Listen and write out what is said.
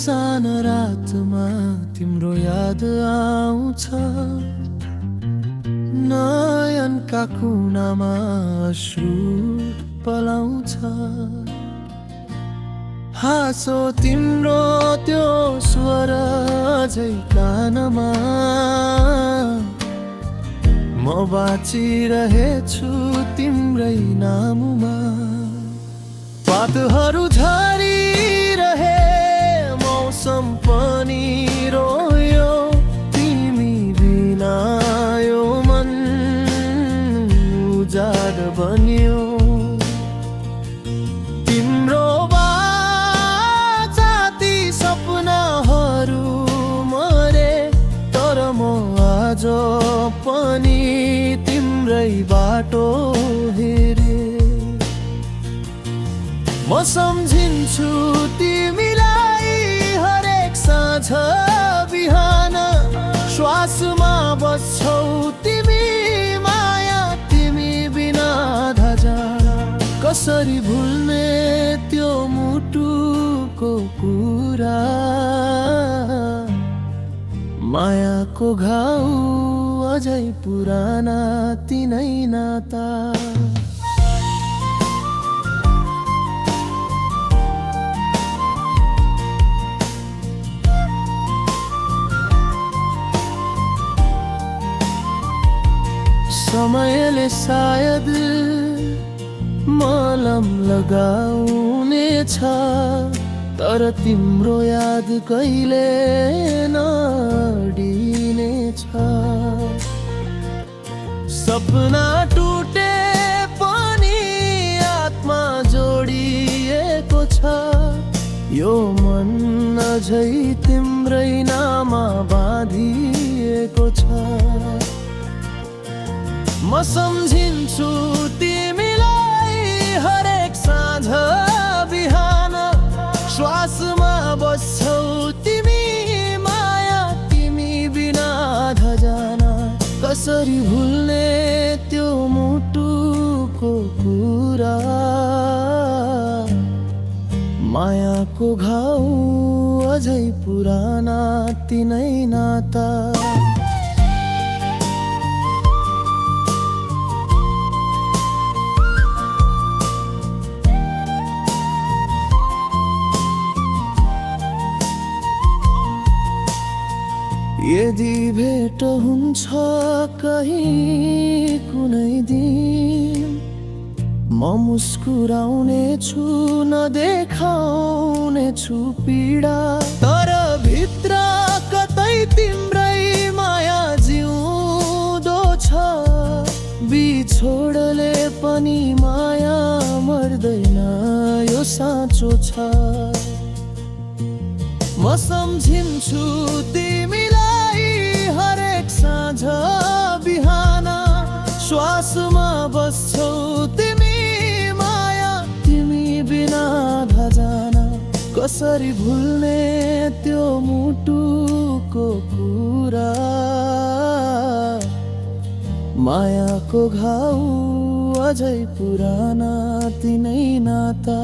बिहान रातमा तिम्रो याद आउँछ, नयनका कुनामा अश्रु पलाउँछ। हाँसो तिम्रो त्यो स्वर अझै कानमा, म बाँचिरहेछु तिम्रै नाममा। पातहरू झरिरहे, मौसम पनि रोयो, तिमी बिना यो मन उजाड बन्यो। तिम्रो बाचा ती सपनाहरू मरे, तर म आज पनि तिम्रै बाटो हेरे। म सम्झिन्छु तिमीलाई हरेक साँझ बिहान, श्वासमा बस्छौ तिमी माया, तिमी बिना धजाडा। कसरी भुल्ने त्यो मुटुको कुरा, मायाको घाउ अझै पुराना तिनै नाता। समयले सायद मलम लगाउनेछ, तर तिम्रो याद कहिले नडिनेछ। सपना टुटे पनि आत्मा जोडिएको छ, यो मन अझै तिम्रै नाममा बाँधिएको छ। म सम्झिन्छु तिमीलाई हरेक साँझ बिहान, श्वासमा बस्छौ तिमी माया, तिमी बिना धजाना। कसरी भुल्ने त्यो मुटुको कुरा, मायाको घाउ अझै पुराना तिनै नाता। यदि भेट हुन्छ कहीँ कुनै दिन, म मुस्कुराउने छु, नदेखाउने छु पीडा। तर भित्र कतै तिम्रै माया जिउँदो छ, बिछोडले पनि माया मर्दैन, यो साँचो छ। म सम्झिन्छु तिमीलाई हरेक साँझ बिहान, श्वासमा बस्छौ तिमी माया, तिमी बिना धजाना। कसरी भुल्ने त्यो मुटुको कुरा, मायाको घाउ अझै पुराना तिनै नाता।